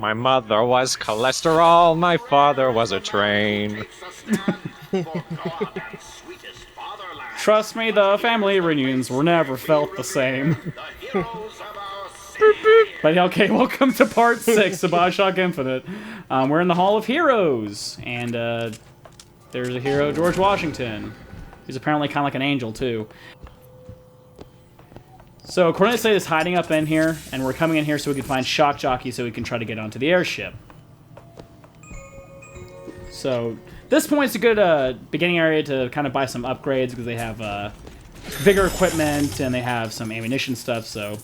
My mother was cholesterol, my father was a train. Trust me, the family reunions were never felt the same. But okay, welcome to part 6 of Bioshock Infinite. We're in the Hall of Heroes, and there's a hero, George Washington. He's apparently kind of like an angel, too. So Cornelius is hiding up in here, and we're coming in here so we can find Shock Jockey so we can try to get onto the airship. So this point's a good beginning area to kind of buy some upgrades because they have bigger equipment and they have some ammunition stuff, so a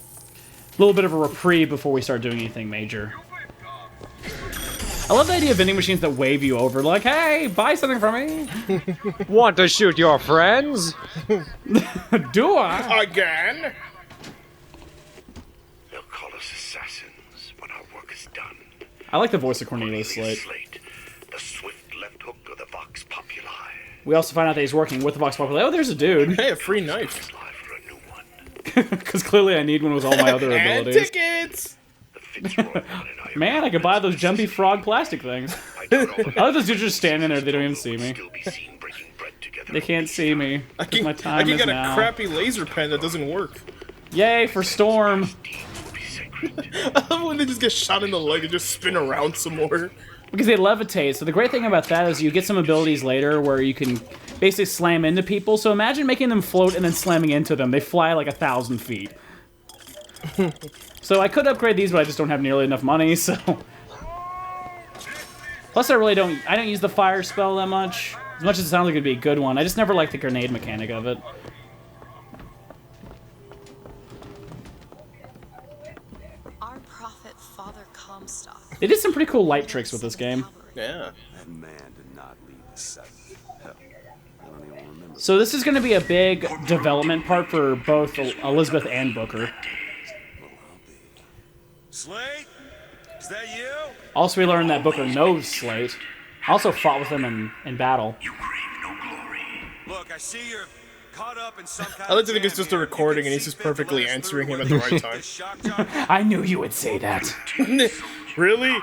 little bit of a reprieve before we start doing anything major. I love the idea of vending machines that wave you over, like, hey, buy something from me. Want to shoot your friends? Do I? Again? They'll call us assassins when our work is done. I like the voice of Cornelius Slate. The swift left hook of the Vox Populi. We also find out that he's working with the Vox Populi. Oh, there's a dude. Hey, a free knife. Because clearly I need one with all my other And abilities. tickets! Man, I could buy those jumpy frog plastic things. I like those dudes just standing there, they don't even see me. They can't see me. I can, My I time can is get now. a crappy laser pen that doesn't work. Yay, for Storm! I love when they just get shot in the leg and just spin around some more. Because they levitate, so the great thing about that is you get some abilities later where you can basically slam into people, so imagine making them float and then slamming into them. They fly like 1,000 feet. So I could upgrade these, but I just don't have nearly enough money, so... Plus I don't use the fire spell that much. As much as it sounds like it'd be a good one, I just never liked the grenade mechanic of it. Our prophet, Father Comstock. They did some pretty cool light tricks with this game. Yeah. That man did not leave the set. Hell, I don't even remember. So this is going to be a big development part for both Elizabeth and Booker. Slate? Is that you? Also, we learned that Booker knows Slate. Also fought with him in battle. You crave no glory. Look, I see you're caught up in some kind I like to think it's just a recording and he's just perfectly answering him at the right time. I knew you would say that. Really?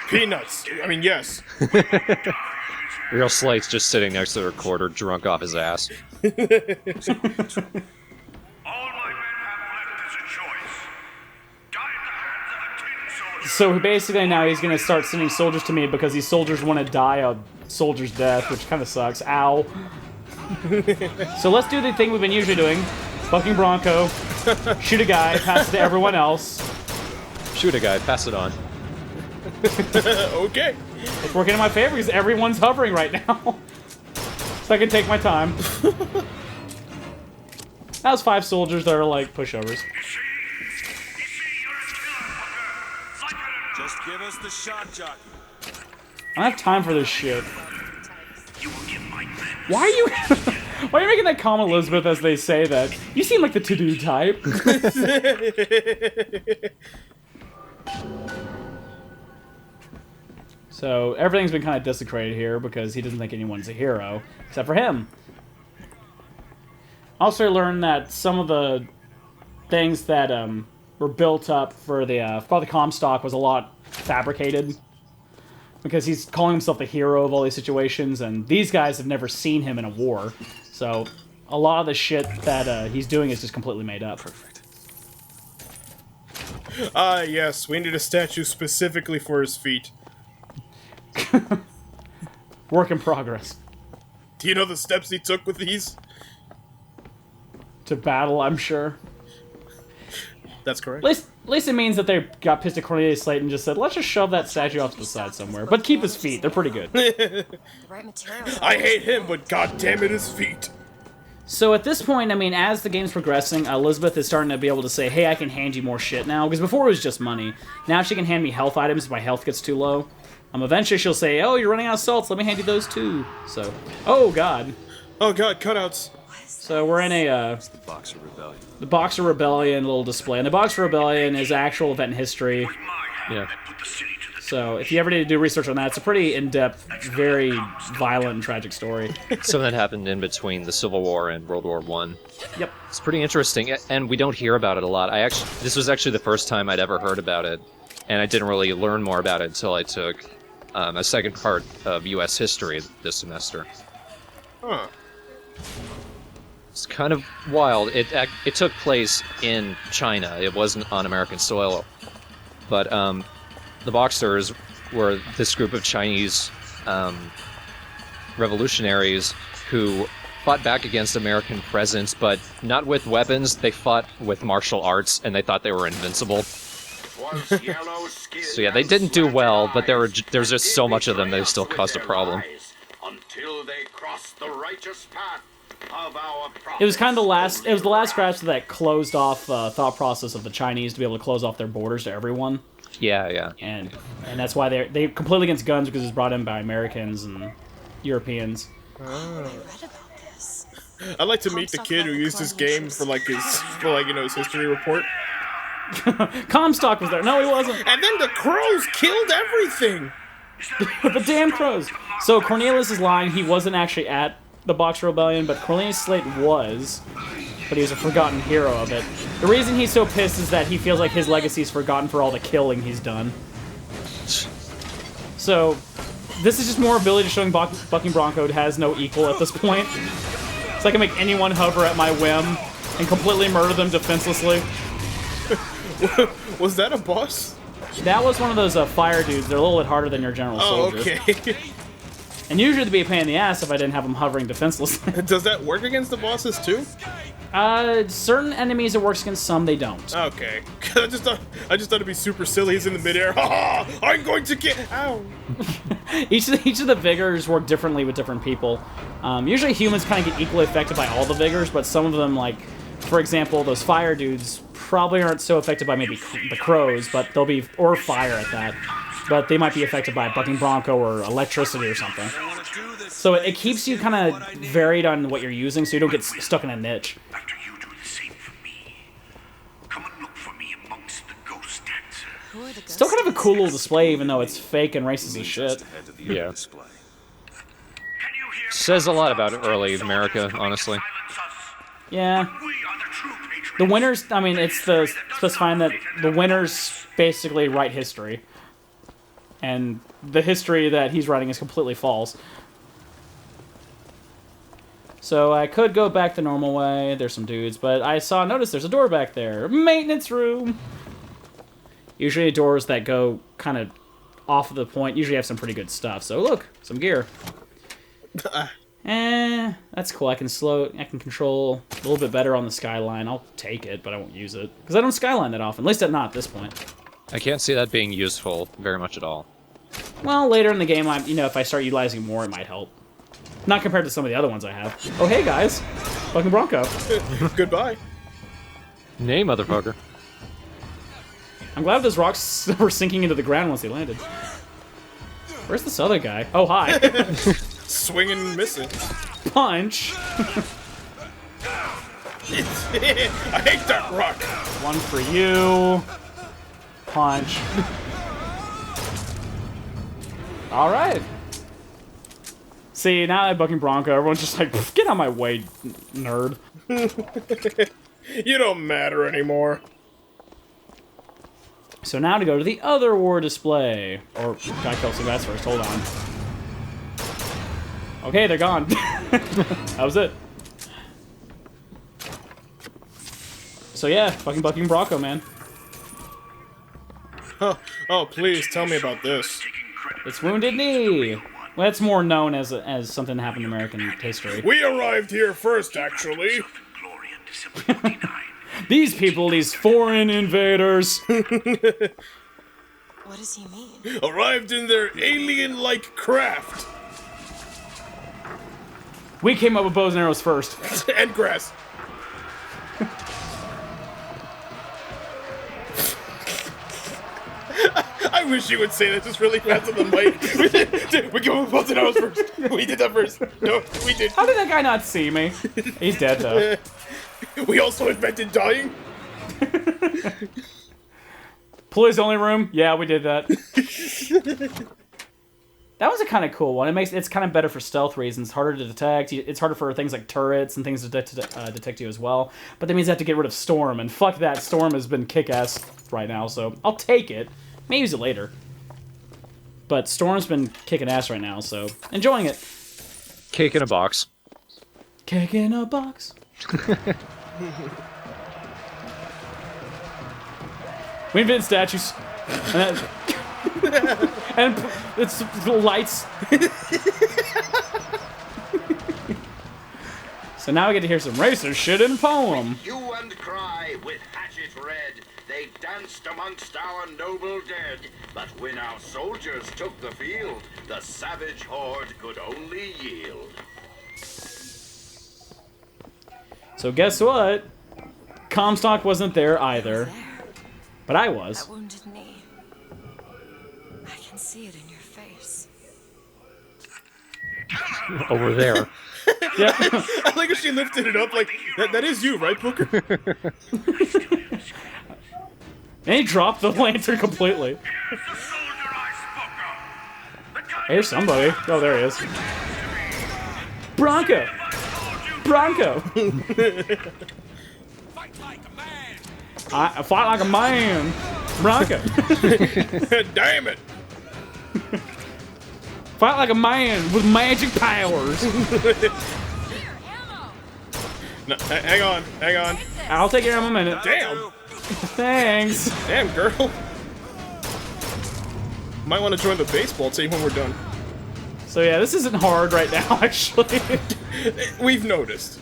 Peanuts. I mean, yes. Real Slate's just sitting next to the recorder, drunk off his ass. All my men have left is a choice. Die at the hands of a tin soldier. So basically now he's going to start sending soldiers to me because these soldiers want to die a soldier's death, which kind of sucks. Ow. So let's do the thing we've been usually doing. Bucking Bronco, shoot a guy, pass it to everyone else. Shoot a guy, pass it on. Okay. It's working in my favor because everyone's hovering right now. So I can take my time. That was 5 soldiers that are like pushovers. Just give us the shot, Jockey. I don't have time for this shit. Why are you why are you making that comment, Elizabeth, as they say that? You seem like the to-do type. So everything's been kind of desecrated here because he doesn't think anyone's a hero, except for him. Also, I learned that some of the things that were built up for the Comstock was a lot fabricated. Because he's calling himself the hero of all these situations, and these guys have never seen him in a war. So a lot of the shit that he's doing is just completely made up. Perfect. Ah, yes. We need a statue specifically for his feet. Work in progress. Do you know the steps he took with these? To battle, I'm sure. That's correct. At least it means that they got pissed at Cornelius Slate and just said, let's just shove that statue off to the side somewhere. But keep his feet, they're pretty good. The right materials. I hate him, but goddammit his feet. So at this point, I mean, as the game's progressing, Elizabeth is starting to be able to say, hey, I can hand you more shit now. Because before it was just money. Now she can hand me health items if my health gets too low. Eventually she'll say, oh, you're running out of salts, let me hand you those too. So, oh god. Oh god, cutouts. So we're in a, The Boxer Rebellion. the Boxer Rebellion little display. And the Boxer Rebellion is an actual event in history Yeah. So if you ever need to do research on that, it's a pretty in-depth, very violent and tragic story. Something that happened in between the Civil War and World War One. Yep. It's pretty interesting, and we don't hear about it a lot. This was actually the first time I'd ever heard about it, and I didn't really learn more about it until I took a second part of U.S. history this semester. Huh. It's kind of wild. It took place in China. It wasn't on American soil, but the Boxers were this group of Chinese revolutionaries who fought back against American presence, but not with weapons. They fought with martial arts, and they thought they were invincible. So yeah, they didn't do well, but there was just so much of them they still caused a problem. Until they cross the righteous path of our It was kind of the last. It was the last scratch to that closed off thought process of the Chinese to be able to close off their borders to everyone. Yeah. And that's why they're completely against guns because it's brought in by Americans and Europeans. I read about this. I'd like to meet the kid who used this game for his history report. Comstock was there. No, he wasn't. And then the crows killed everything. The damn crows. So Cornelius is lying. He wasn't actually at the Boxer Rebellion, but Cornelius Slate was. But he was a forgotten hero of it. The reason he's so pissed is that he feels like his legacy is forgotten for all the killing he's done. So, this is just more ability showing Bucking Bronco has no equal at this point. So I can make anyone hover at my whim and completely murder them defenselessly. Was that a boss? That was one of those fire dudes. They're a little bit harder than your general soldiers. Okay. And usually it'd be a pain in the ass if I didn't have them hovering defenselessly. Does that work against the bosses too? Certain enemies it works against, some they don't. Okay. I just thought it'd be super silly. He's in the midair. Ha ha! I'm going to get. Ow. Each of the vigors work differently with different people. Usually humans kind of get equally affected by all the vigors, but some of them, like, for example, those fire dudes probably aren't so affected by maybe the crows, but they'll be, or fire at that. But they might be affected by Bucking Bronco or electricity or something. So it keeps you kind of varied on what you're using, so you don't get stuck in a niche. After you do the same for me, come and look for me amongst the ghost dancers. Who are the ghosts? Still kind of a cool little display, even though it's fake and racist as shit. Yeah. Display. Can you hear Says a lot about early America, honestly. Yeah. We are the true patriots. The winners, I mean, it's specifying that the winners basically write history. And the history that he's writing is completely false. So I could go back the normal way. There's some dudes, but notice there's a door back there. Maintenance room! Usually doors that go kind of off of the point usually have some pretty good stuff. So look, some gear. That's cool. I can control a little bit better on the skyline. I'll take it, but I won't use it. Because I don't skyline that often. At least not at this point. I can't see that being useful very much at all. Well, later in the game, if I start utilizing more, it might help. Not compared to some of the other ones I have. Oh, hey, guys. Fucking Bronco. Goodbye. Nay, motherfucker. I'm glad those rocks were sinking into the ground once they landed. Where's this other guy? Oh, hi. Swinging and missing. Punch. I hate that rock. One for you. Punch. All right. See, now that Bucking Bronco, everyone's just like, get out of my way, nerd. You don't matter anymore. So now to go to the other war display. Or, gotta kill some guys first, hold on. Okay, they're gone. That was it. So yeah, fucking Bucking Bronco, man. Oh, please tell me about this. It's Wounded Knee. Well, that's more known as something that happened in American history. We arrived here first, actually. Glory and discipline 49. These people, these foreign invaders. What does he mean? Arrived in their alien-like craft. We came up with bows and arrows first. And grass. I wish you would say that just really fast on the mic. We came up with bows and arrows first. We did that first. No, we did. How did that guy not see me? He's dead, though. We also invented dying. Police only room? Yeah, we did that. That was a kind of cool one. It's kind of better for stealth reasons. Harder to detect. It's harder for things like turrets and things to detect you as well. But that means I have to get rid of Storm, and fuck that. Storm has been kick-ass right now, so I'll take it. May use it later. But Storm's been kicking ass right now, so enjoying it. Cake in a box. Cake in a box. We invented statues. And it's lights. So now we get to hear some racist shit in poem. Hue and cry with hatchet red, they danced amongst our noble dead. But when our soldiers took the field, the savage horde could only yield. So guess what? Comstock wasn't there either, There. but I was. That wounded knee. I can see it in your face. Over there. Yeah. I like how she lifted it up like, that is you, right, Booker? And he dropped the lantern completely. Here's somebody. Oh, there he is. Bronco! Bronco! I fight like a man! Bronco! Damn it! Fight like a man with magic powers! No, hang on. I'll take care of him in a minute. Damn! Thanks! Damn, girl. Might want to join the baseball team when we're done. So yeah, this isn't hard right now, actually. We've noticed.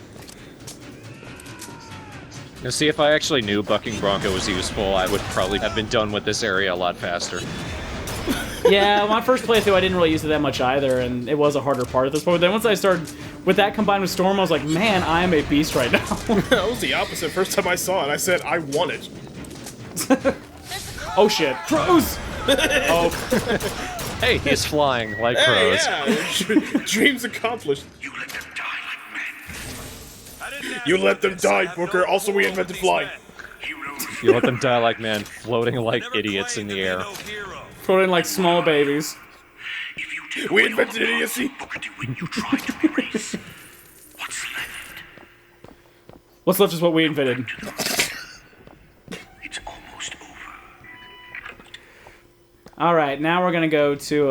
Now, see, if I actually knew bucking Bronco was useful, I would probably have been done with this area a lot faster. Yeah, my first playthrough I didn't really use it that much either, and it was a harder part at this point. But then once I started, with that combined with Storm, I was like, man, I am a beast right now. That was the opposite. First time I saw it, I said, I want it. Oh shit, crows! Oh, Hey, he's flying like Hey, crows. yeah! Dreams accomplished. You let them die like men. You let them die, Booker. Also, we invented flying. Heroes You let them die like men, floating like idiots in the air. floating like small babies. If you take We away invented all idiocy. Booker D. when you try to erase, what's left? What's left is what we invented. It's almost over. Alright, now we're gonna go to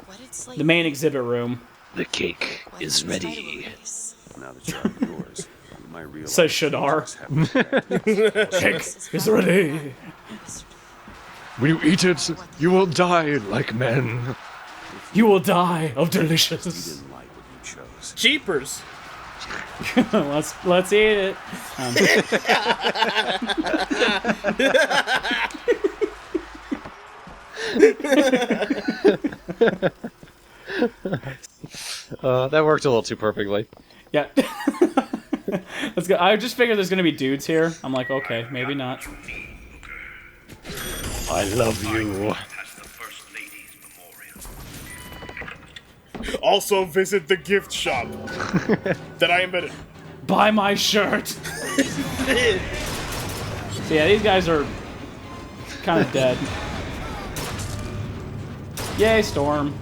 What did Slate the main exhibit room. The cake Why did you try to erase? Now that you're out yours, you might realize. Says Shadar. Cake is ready. When you eat it, you will die like men. You will die of delicious. Didn't like what you chose. Jeepers. let's eat it. That worked a little too perfectly. Yeah. Let's go. I just figured there's gonna be dudes here. I'm like, okay, maybe not. I love you. As the First Lady's memorial. Also, visit the gift shop that I invented. Buy my shirt. So yeah, these guys are kind of dead. Yay, Storm.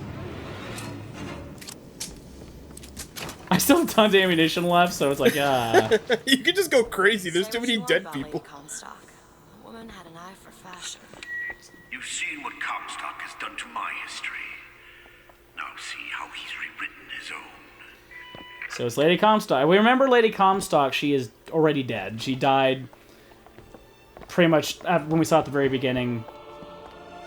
I still have tons of ammunition left, so it's like, You can just go crazy. There's too many dead people. Comstock. A woman had an eye for fashion. You've seen what Comstock has done to my history. Now see how he's rewritten his own. So it's Lady Comstock. We remember Lady Comstock, she is already dead. She died pretty much when we saw at the very beginning.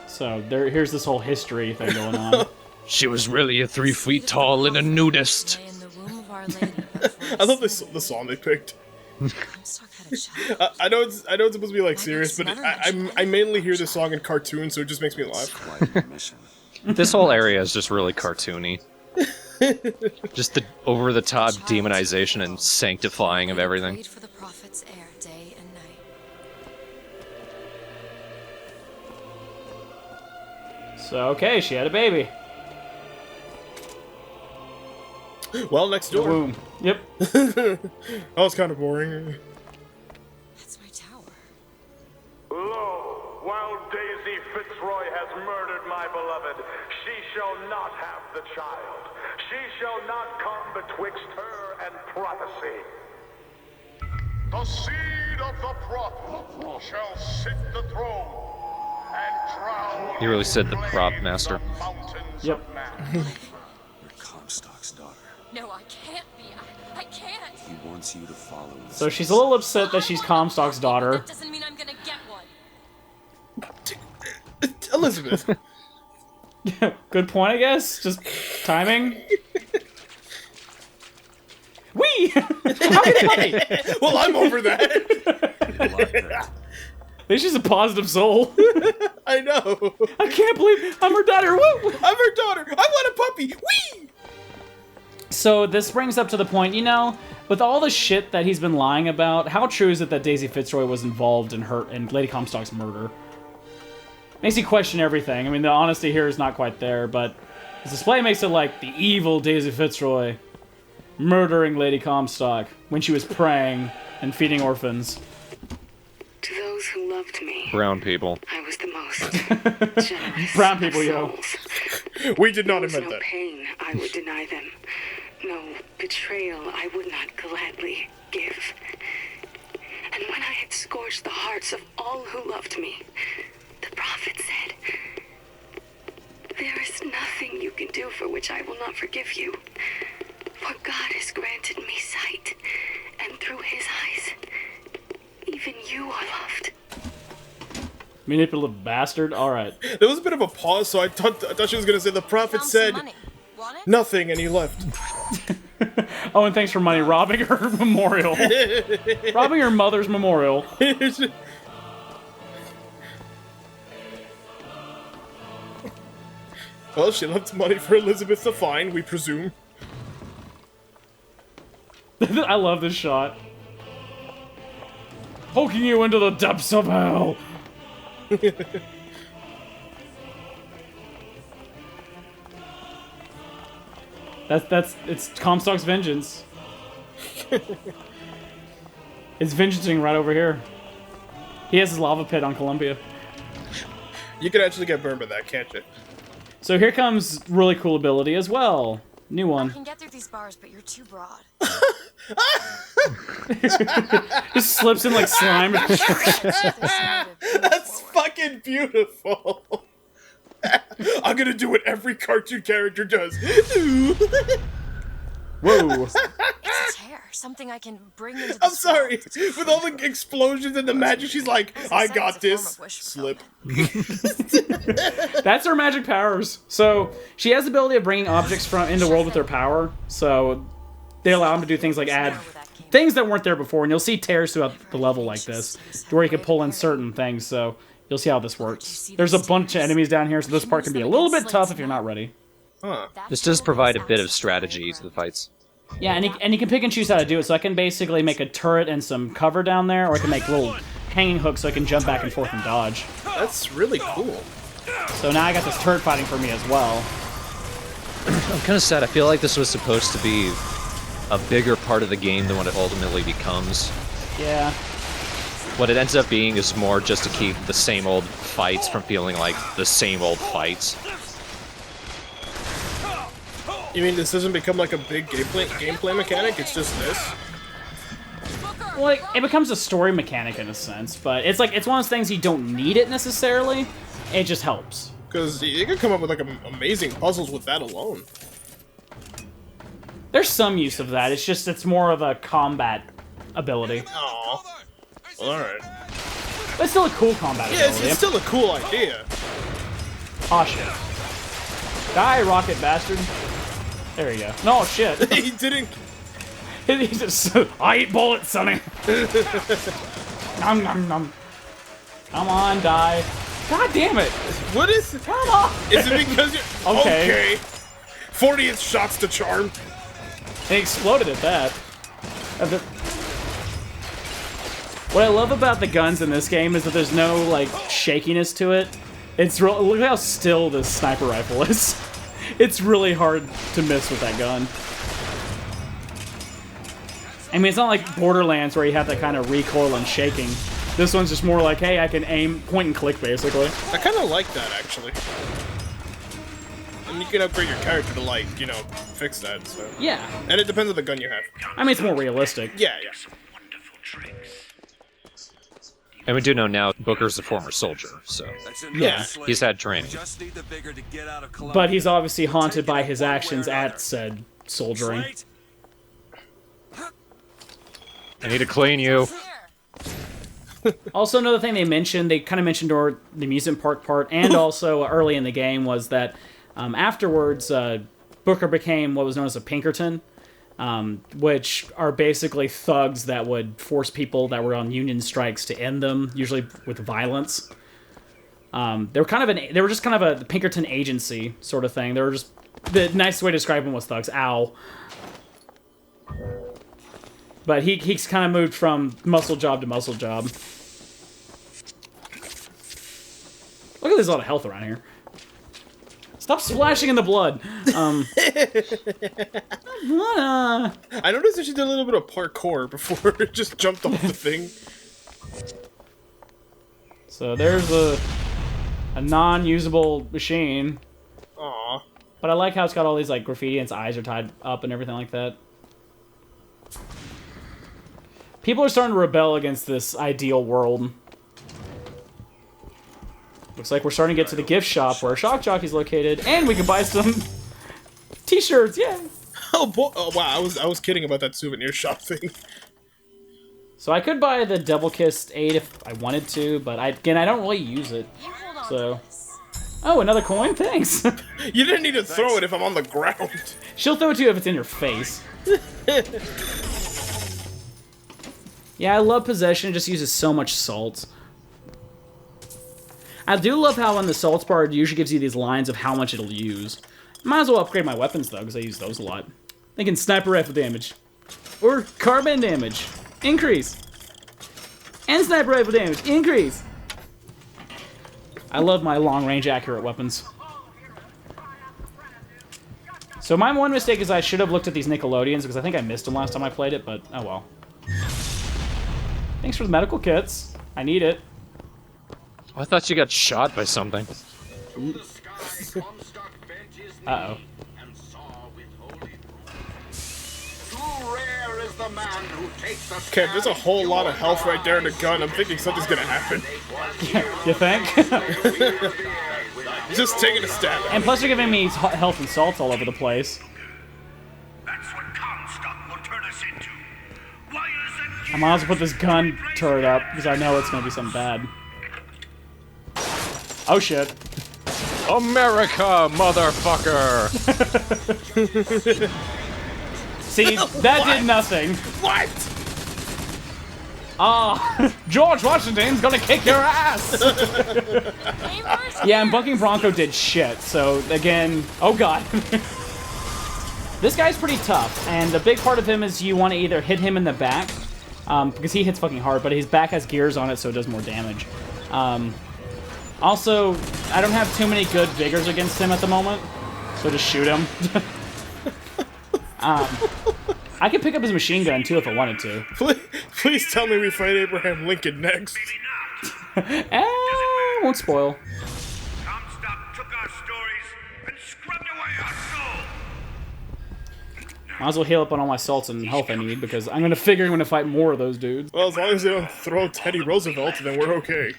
So here's this whole history thing going on. She was really a 3 feet tall and a nudist. Lay in the womb of Our Lady, but for I love us, the song they picked. Comstock had a child. I know it's supposed to be like serious, but I mainly hear this song in cartoons, so it just makes me laugh. Quite a mission. This whole area is just really cartoony. Just the over-the-top demonization and sanctifying of everything. Prayed for the prophet's heir day and night. So, okay, she had a baby. Well, next door. Boom. Yep. That was kind of boring. That's my tower. Lo, Daisy Fitzroy has murdered my beloved. She shall not have the child. She shall not come betwixt her and prophecy. The seed of the prophet shall sit the throne and drown. He really said the prop master. The mountains Yep. of man. You're Comstock's daughter. No, I can't be. I can't. He wants you to follow his So she's a little upset that she's Comstock's daughter. That doesn't mean I'm gonna get one. Elizabeth. Good point, I guess. Just timing. Wee! How did I? Well, I'm over that. At least she's a positive soul. I know. I can't believe I'm her daughter. Woo! I'm her daughter. I want a puppy. Whee! So this brings up to the point, with all the shit that he's been lying about, how true is it that Daisy Fitzroy was involved in Lady Comstock's murder? Makes you question everything. I mean, the honesty here is not quite there, but his display makes it like the evil Daisy Fitzroy murdering Lady Comstock when she was praying and feeding orphans. To those who loved me, Brown people. I was the most generous. Brown people, of yo. souls. We did not There was invent no that. pain I would deny them. No betrayal I would not gladly give. And when I had scorched the hearts of all who loved me, the prophet said, "There is nothing you can do for which I will not forgive you. For God has granted me sight, and through his eyes, even you are loved." Manipulative bastard. All right. There was a bit of a pause, so I thought she was gonna say the prophet Found some said money. Want it? nothing, and he left. Oh, and thanks for money. Robbing her memorial. Robbing her mother's memorial. Well, she left money for Elizabeth to find, we presume. I love this shot. Poking you into the depths of hell. It's Comstock's vengeance. It's vengeancing right over here. He has his lava pit on Columbia. You can actually get burned by that, can't you? So here comes really cool ability as well. New I one. can get through these bars, but you're too broad. Just slips in like slime. That's fucking beautiful. I'm gonna do what every cartoon character does. Whoa. It's a tear, something I can bring into. I'm this sorry. world. With all the explosions and the magic, she's like, As I I said, got it's a form this. of wish Slip. fulfillment. That's her magic powers. So she has the ability of bringing objects from into the world with her power. So they allow them to do things like add things that weren't there before, and you'll see tears throughout the level like this, to where you can pull in certain things. So you'll see how this works. There's a bunch of enemies down here, so this part can be a little bit tough if you're not ready. Huh. This does provide a bit of strategy to the fights. Yeah, and you can pick and choose how to do it. So I can basically make a turret and some cover down there, or I can make little hanging hooks so I can jump back and forth and dodge. That's really cool. So now I got this turret fighting for me as well. I'm kind of sad. I feel like this was supposed to be a bigger part of the game than what it ultimately becomes. Yeah. What it ends up being is more just to keep the same old fights from feeling like the same old fights. You mean this doesn't become like a big gameplay mechanic? It's just this? Well, like, it becomes a story mechanic in a sense, but it's one of those things you don't need it necessarily. It just helps. Because you could come up with like amazing puzzles with that alone. There's some use of that. It's more of a combat ability. Aww. Alright. But it's still a cool combat Yeah, ability. it's still a cool idea. Aw, shit. Die, rocket bastard. There you go. No, shit. He didn't... He just... I eat bullets, sonny. Nom, nom, nom. Come on, die. God damn it. What is... Come on. Is it because you're... Okay. 40th shots to charm. It exploded at that. What I love about the guns in this game is that there's no, like, shakiness to it. It's real. Look how still this sniper rifle is. It's really hard to miss with that gun. I mean, it's not like Borderlands where you have that kind of recoil and shaking. This one's just more like, hey, I can aim, point and click, basically. I kind of like that, actually. And you can upgrade your character to, like, you know, fix that, so... Yeah. And it depends on the gun you have. I mean, it's more realistic. Yeah, yeah. And we do know now Booker's a former soldier, so Yeah. he's had training. Just need the vigor to get out of Columbia. But he's obviously haunted by his actions at said soldiering. Slate? I need to clean you. Also, another thing they mentioned, they kind of mentioned or the amusement park part, and also early in the game, was that afterwards, Booker became what was known as a Pinkerton, which are basically thugs that would force people that were on union strikes to end them, usually with violence. They were just kind of a Pinkerton agency sort of thing. They were just, the nice way to describe them was thugs. Ow. But he's kind of moved from muscle job to muscle job. Look at there's a lot of health around here. Stop splashing in the blood. I noticed that she did a little bit of parkour before it just jumped off the thing. So there's a non-usable machine. Aw. But I like how it's got all these like graffiti and its eyes are tied up and everything like that. People are starting to rebel against this ideal world. Looks like we're starting to get to the gift shop where Shock Jockey's located, and we can buy some t-shirts, yeah! Oh, boy. Oh, wow, I was kidding about that souvenir shop thing. So I could buy the Double Kissed 8 if I wanted to, but I don't really use it. So... Oh, another coin? Thanks! You didn't need to throw it if I'm on the ground. She'll throw it to you if it's in your face. Yeah, I love Possession. It just uses so much salt. I do love how on the salts bar it usually gives you these lines of how much it'll use. Might as well upgrade my weapons, though, because I use those a lot. Thinking sniper rifle damage. Or carbine damage. Increase. And sniper rifle damage. Increase. I love my long-range accurate weapons. So my one mistake is I should have looked at these Nickelodeons, because I think I missed them last time I played it, but oh well. Thanks for the medical kits. I need it. Oh, I thought you got shot by something. Uh-oh. Okay, there's a whole lot of health right there in the gun. I'm thinking something's gonna happen. You think? Just taking a stab at And it. plus you're giving me health and salts all over the place. That's what Comstock will turn us into. Wires and I might as well put this gun turret up, because I know it's going to be something bad. Oh shit. America, motherfucker! See, that did nothing. What? George Washington's gonna kick your ass! Yeah, and Bucking Bronco did shit, so again, oh god. This guy's pretty tough, and the big part of him is you want to either hit him in the back, because he hits fucking hard, but his back has gears on it, so it does more damage. Also, I don't have too many good vigors against him at the moment, so just shoot him. I could pick up his machine gun, too, if I wanted to. Please tell me we fight Abraham Lincoln next. Won't spoil. Comstock took our stories and scrubbed away our soul. Might as well heal up on all my salts and health I need, because I'm gonna figure I'm gonna fight more of those dudes. Well, as long as they don't throw Teddy Roosevelt, then we're okay.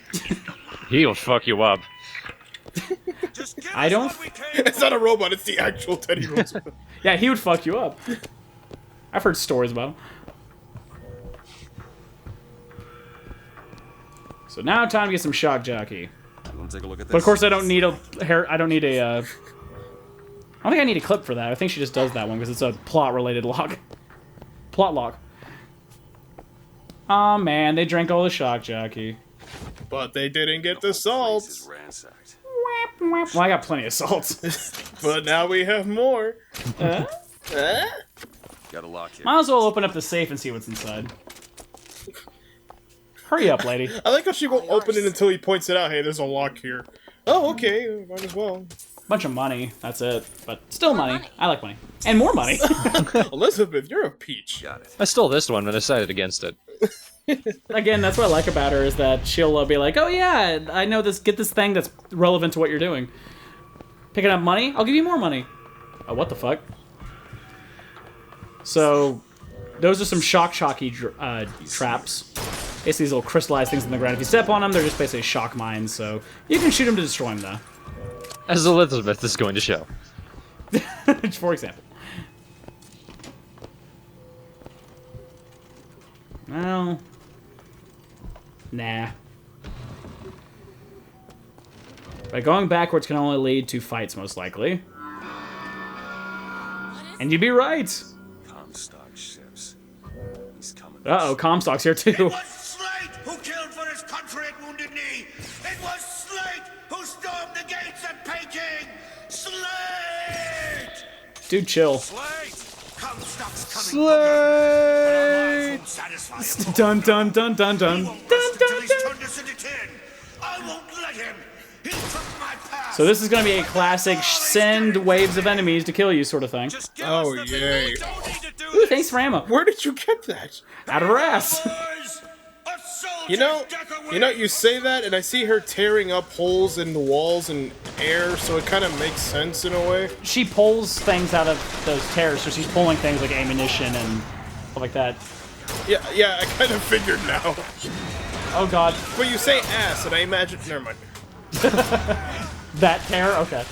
He'll fuck you up. Just give I us don't- what we came It's not a robot, it's the actual Teddy Roosevelt. Yeah, he would fuck you up. I've heard stories about him. So now time to get some Shock Jockey. Want to take a look at this? But of course I don't need a hair. I don't need a. I don't think I need a clip for that. I think she just does that one because it's a plot-related lock. Plot lock. Aw, man, they drank all the Shock Jockey. But they didn't get the Place is salts. ransacked. Well, I got plenty of salts. But now we have more. Got a lock here. Might as well open up the safe and see what's inside. Hurry up, lady. I like how she won't open it until he points it out. Hey, there's a lock here. Oh, okay. Might as well. Bunch of money. That's it. But still money. I like money. And more money. Elizabeth, you're a peach. Got it. I stole this one, but I decided against it. Again, that's what I like about her, is that she'll be like, oh yeah, I know this, get this thing that's relevant to what you're doing. Picking up money? I'll give you more money. Oh, what the fuck? So, those are some shocky traps. Basically these little crystallized things in the ground. If you step on them, they're just basically shock mines, so you can shoot them to destroy them, though. As Elizabeth is going to show. For example. Well... Nah. But going backwards can only lead to fights, most likely. And you'd be right! Comstock ships. He's coming. Uh-oh, Comstock's here, too. It was Slate who killed for his country at Wounded Knee. It was Slate who stormed the gates at Peking. Slate! Dude, chill. Slate! Comstock's coming. Slate! Dun dun dun dun dun. Dun dun dun. I won't let him. He took my path. So this is gonna be a classic send waves of enemies to kill you sort of thing. Just give Oh, us the yay. We don't need to do Ooh, this. thanks for ammo. Where did you get that? Out of her ass. Boys, a soldier's You know, death you say that, and I see her tearing up holes in the walls and air, so it kind of makes sense in a way. She pulls things out of those tears, so she's pulling things like ammunition and stuff like that. Yeah, I kind of figured now. Oh god. But you say ass, and I imagine. Never mind. That tear? Okay.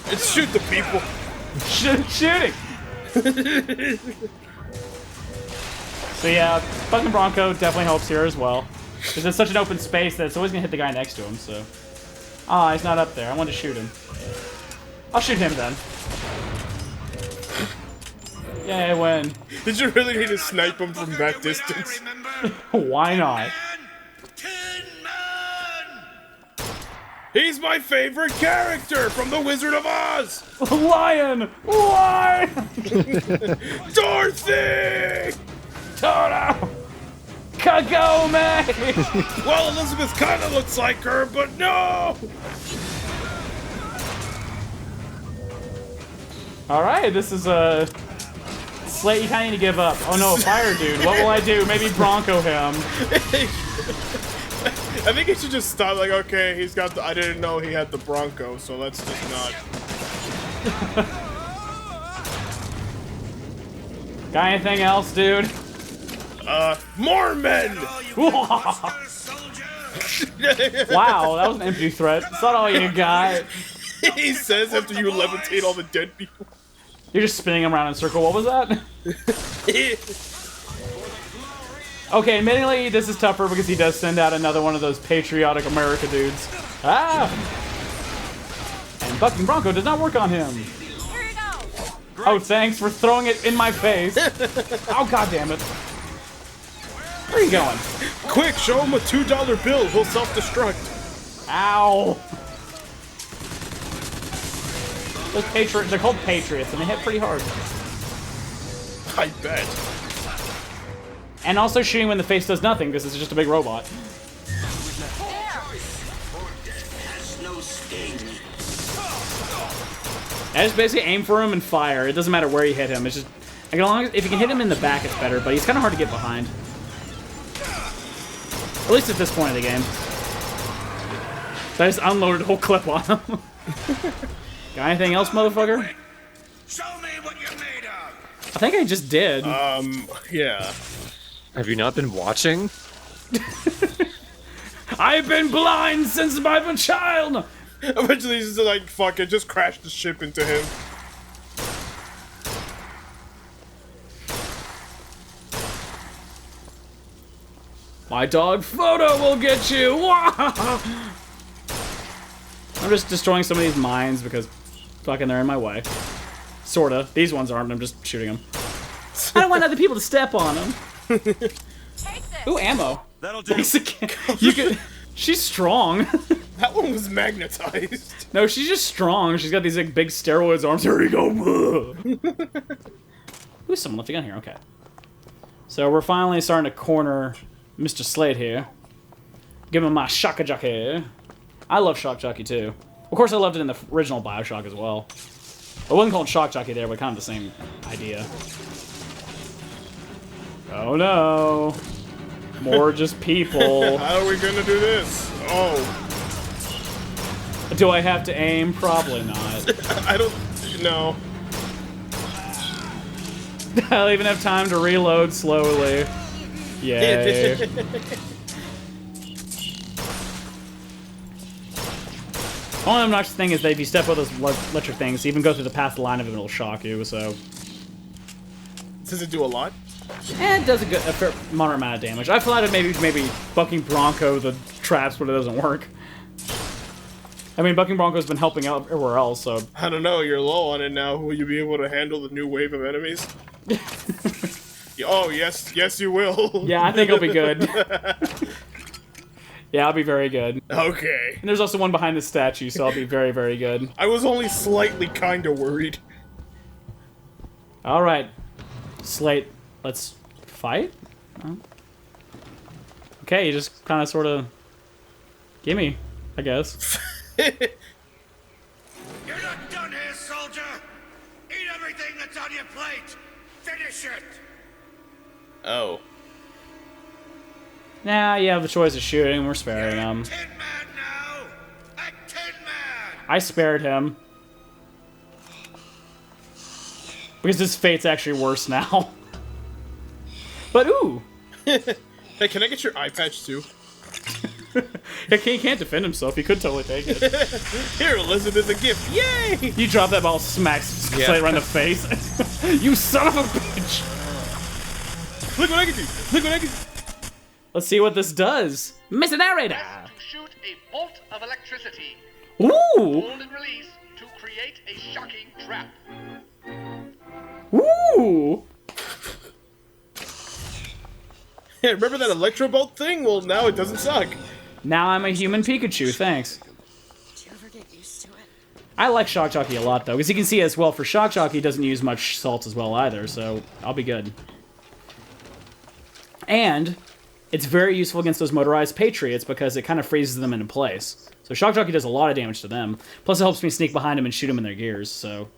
It's shoot the people. Shooting! So yeah, fucking Bronco definitely helps here as well. Because it's such an open space that it's always gonna hit the guy next to him, so. Ah, he's not up there. I want to shoot him. I'll shoot him then. Yay, I win. Did you really need to snipe him from that distance? Why not? Tin Man! He's my favorite character from The Wizard of Oz! Lion! Lion! Dorothy! Toto! Kagome! Well, Elizabeth kind of looks like her, but no! Alright, this is a... Slate, you kinda need to give up. Oh no, a fire dude. What will I do? Maybe Bronco him. I think he should just stop, like, okay, he's got the, I didn't know he had the Bronco, so let's just not. Got anything else, dude? More men! Wow, that was an empty threat. It's not all you got. He says after you levitate all the dead people. You're just spinning them around in a circle. What was that? Okay, admittedly, this is tougher because he does send out another one of those patriotic America dudes. Ah! And fucking Bronco does not work on him. Here you go. Oh, thanks for throwing it in my face. Oh, god damn it. Where are you going? Quick, show him a $2 bill. He'll self-destruct. Ow! Those patriots, they're called patriots, and they hit pretty hard. I bet. And also shooting when the face does nothing, because it's just a big robot. Has no sting. I just basically aim for him and fire. It doesn't matter where you hit him. It's just, like, as long as, if you can hit him in the back, it's better, but he's kind of hard to get behind. At least at this point of the game. So I just unloaded a whole clip on him. Got anything else, motherfucker? Show me what you're made of. I think I just did. Yeah. Have you not been watching? I've been blind since I've been a child! Eventually he's just like, fuck it, just crash the ship into him. My dog photo will get you! I'm just destroying some of these mines because fucking they're in my way. Sorta. These ones aren't, I'm just shooting them. I don't want other people to step on them. Take this. Ooh, ammo. That'll do. You could... She's strong. That one was magnetized. No, she's just strong. She's got these like big steroids arms. Here we go. Ooh, someone left a gun here. Okay. So we're finally starting to corner Mr. Slate here. Give him my Shock Jockey. I love Shock Jockey too. Of course, I loved it in the original Bioshock as well. It wasn't called Shock Jockey there, but kind of the same idea. Oh no. More just people. How are we gonna do this? Oh. Do I have to aim? Probably not. I don't know. I'll even have time to reload slowly. Yay. Only obnoxious thing is that if you step over those electric things, even go through the path line of it, it'll shock you, so... Does it do a lot? It does a fair moderate amount of damage. I thought maybe bucking Bronco the traps, but it doesn't work. I mean, bucking Bronco's been helping out everywhere else, so... I don't know, you're low on it now. Will you be able to handle the new wave of enemies? Oh, yes you will. Yeah, I think it'll be good. Yeah, I'll be very good. Okay. And there's also one behind the statue, so I'll be very, very good. I was only slightly kinda worried. Alright. Slate, let's fight? Oh. Okay, you just kind of sort of... Gimme, I guess. You're not done here, soldier! Eat everything that's on your plate! Finish it! Oh. Nah, you have the choice of shooting, we're sparing him. Tin Man now! A Tin Man! I spared him. Because his fate's actually worse now. But ooh! Hey, can I get your eye patch too? He can't defend himself, he could totally take it. Here, Elizabeth, a gift! Yay! You drop that ball, smacks Slate right in the face. You son of a bitch! Look what I can do! Look what I can do! Let's see what this does. Mr. Narrator! To shoot a bolt of electricity. Ooh! Hold and release to create a shocking trap. Ooh! Yeah, remember that Electro Bolt thing? Well, now it doesn't suck. Now I'm a human Pikachu, thanks. Do you ever get used to it? I like Shock Jockey a lot, though, because you can see as well for Shock Jockey, he doesn't use much salt as well either, so I'll be good. And it's very useful against those motorized patriots because it kind of freezes them into place. So Shock Jockey does a lot of damage to them. Plus it helps me sneak behind them and shoot them in their gears, so...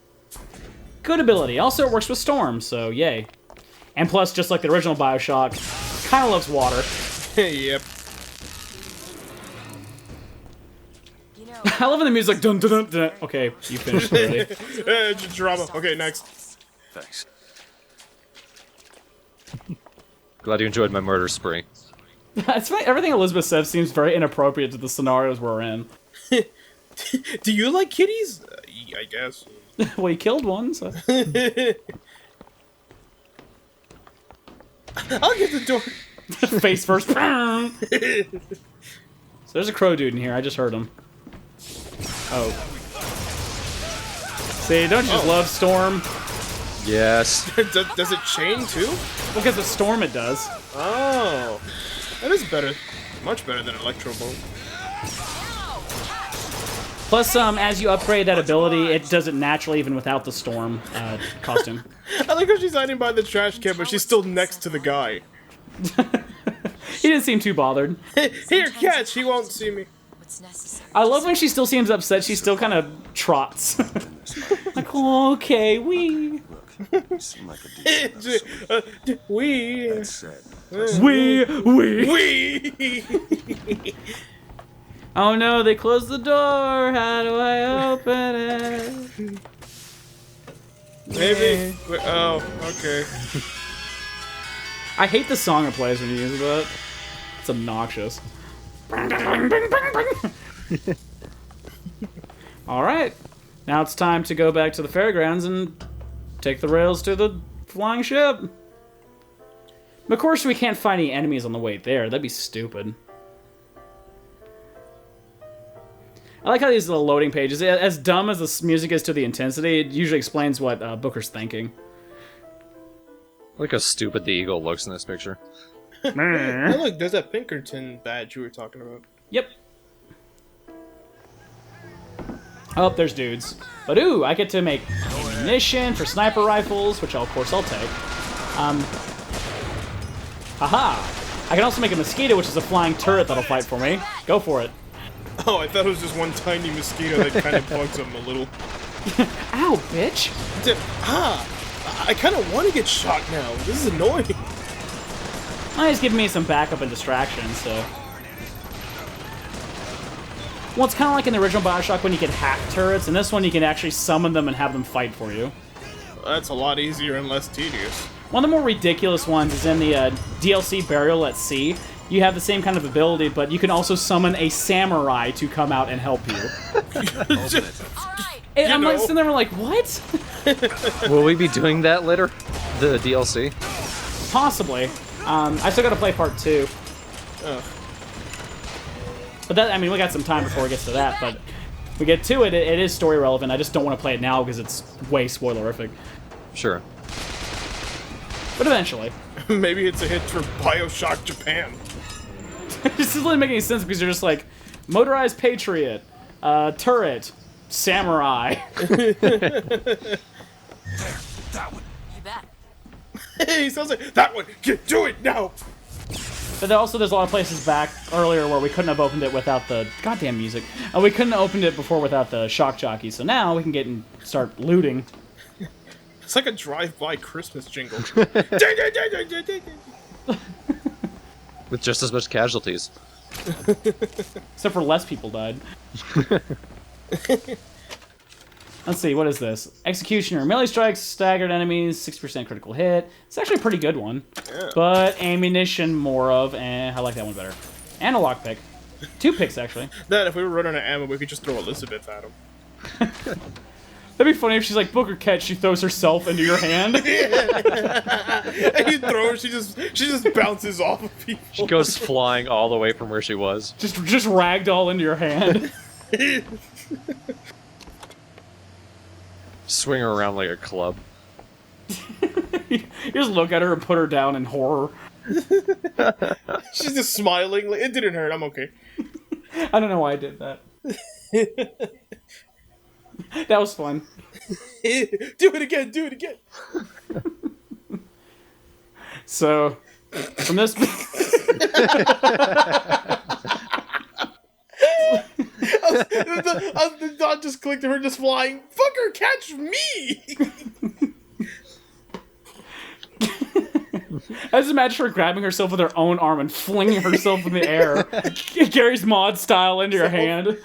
Good ability. Also, it works with Storm, so yay. And plus, just like the original Bioshock, kind of loves water. Yep. You know, I love when the music's like dun dun dun dun. Okay, you finished already. Drama. Okay, next. Thanks. Glad you enjoyed my murder spree. It's funny, everything Elizabeth says seems very inappropriate to the scenarios we're in. Do you like kitties? I guess. Well, he killed one, so... I'll get the door. Face first. So there's a crow dude in here, I just heard him. Oh. See, don't you just love Storm? Yes. Does it chain too? Well, because of Storm it does. Oh. That is better. Much better than Electro Bolt. Plus, as you upgrade that ability, it does it naturally even without the Storm costume. I like how she's hiding by the trash can, but she's still next to the guy. He didn't seem too bothered. Here, catch! He won't see me. what's necessary. I love when she still seems upset, she still kind of trots. Like, oh, okay, we. You seem like a decent We. That said, We. Oh no, they closed the door. How do I open it? Maybe. Oh, okay. I hate the song it plays when you use that. It's obnoxious. Alright. Now it's time to go back to the fairgrounds and take the rails to the flying ship. Of course, we can't find any enemies on the way there. That'd be stupid. I like how these little loading pages, as dumb as the music is to the intensity, it usually explains what Booker's thinking. Look how stupid the eagle looks in this picture. Oh, look, there's that Pinkerton badge you were talking about. Yep. Oh, there's dudes. But ooh, I get to make ammunition for sniper rifles, which of course I'll take. Haha! I can also make a mosquito, which is a flying turret that'll fight for me. Go for it. Oh, I thought it was just one tiny mosquito that kind of bugs him a little. Ow, bitch! I kind of want to get shot now. This is annoying. Oh, he's giving me some backup and distraction, so... Well, it's kind of like in the original Bioshock when you could hack turrets, and this one you can actually summon them and have them fight for you. That's a lot easier and less tedious. One of the more ridiculous ones is in the DLC Burial at Sea. You have the same kind of ability, but you can also summon a samurai to come out and help you. And I'm like sitting there like, what? Will we be doing that later? The DLC? Possibly. I still gotta play part 2. But that, I mean, we got some time before it gets to that, but we get to it, it is story relevant. I just don't want to play it now because it's way spoilerific. Sure. But eventually. Maybe it's a hit for Bioshock Japan. This doesn't make any sense because you're just like, motorized patriot, turret, samurai. That one. You bet. Hey, he sounds like that one. Do it now. But also, there's a lot of places back earlier where we couldn't have opened it without the goddamn music. We couldn't have opened it before without the shock jockey. So now we can get and start looting. It's like a drive-by Christmas jingle. With just as much casualties. Except for less people died. Let's see, what is this? Executioner. Melee strikes, staggered enemies, 6% critical hit. It's actually a pretty good one. Yeah. But ammunition more of, I like that one better. And a lockpick. 2 picks, actually. That, if we were running out of ammo, we could just throw Elizabeth at him. That'd be funny if she's like, Booker catch, she throws herself into your hand. And you throw her, she just bounces off of people. She goes flying all the way from where she was. Just ragdoll into your hand. Swing her around like a club. You just look at her and put her down in horror. She's just smiling. Like, it didn't hurt, I'm okay. I don't know why I did that. That was fun. Do it again, do it again. So, from this... The dot just clicked to her just flying. Fucker, catch me! I just imagine her grabbing herself with her own arm and flinging herself in the air. Gary's Mod style into your hand.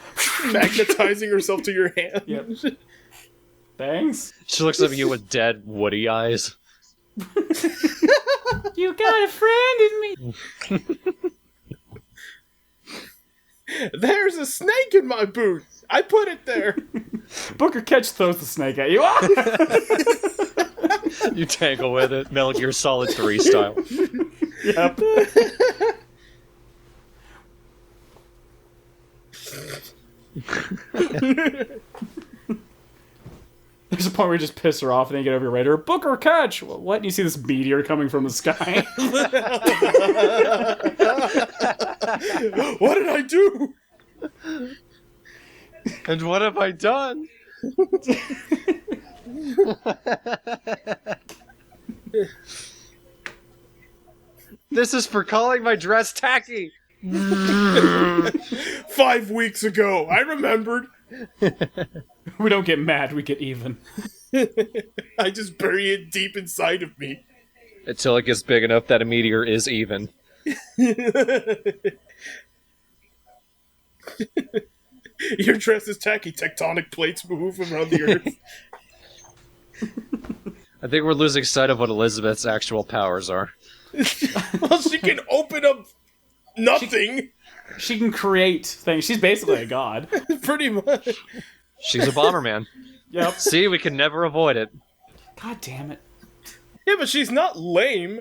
Magnetizing herself to your hand. Yep. Thanks. She looks at you with dead, woody eyes. You got a friend in me. There's a snake in my boot. I put it there. Booker Catch throws the snake at you. You tangle with it, Metal Gear Solid 3 style. Yep. There's a point where you just piss her off and then you get over your radar. Booker Catch! What? And you see this meteor coming from the sky. What did I do? And what have I done? This is for calling my dress tacky. 5 weeks ago, I remembered. We don't get mad, we get even. I just bury it deep inside of me. Until it gets big enough that a meteor is even. Your dress is tacky. Tectonic plates move around the earth. I think we're losing sight of what Elizabeth's actual powers are. Well, she can open up nothing. She can create things. She's basically a god. Pretty much. She's a Bomberman. Yep. See, we can never avoid it. God damn it. Yeah, but she's not lame.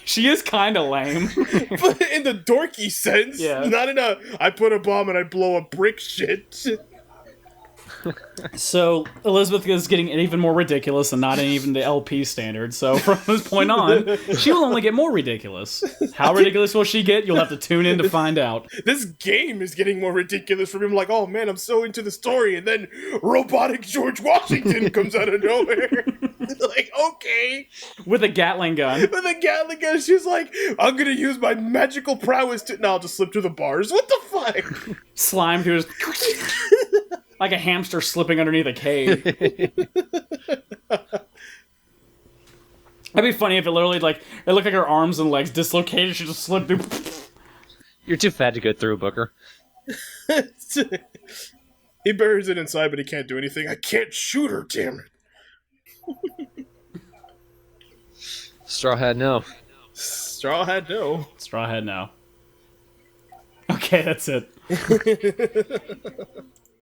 She is kind of lame. But in the dorky sense. Yeah. Not in a, I put a bomb and I blow a brick shit. So, Elizabeth is getting even more ridiculous and not even the LP standard. So, from this point on, she will only get more ridiculous. How ridiculous will she get? You'll have to tune in to find out. This game is getting more ridiculous from him. Like, oh man, I'm so into the story. And then robotic George Washington comes out of nowhere. Like, okay. With a Gatling gun. With a Gatling gun, she's like, I'm gonna use my magical prowess to... No, I'll just slip through the bars. What the fuck? Slime to his... like a hamster slipping underneath a cave. That'd be funny if it literally, like, it looked like her arms and legs dislocated, she just slipped through... You're too fat to go through, Booker. He buries it inside, but he can't do anything. I can't shoot her, damn it. Straw Hat, no. Straw Hat, no. Straw Hat, no. Okay, that's it.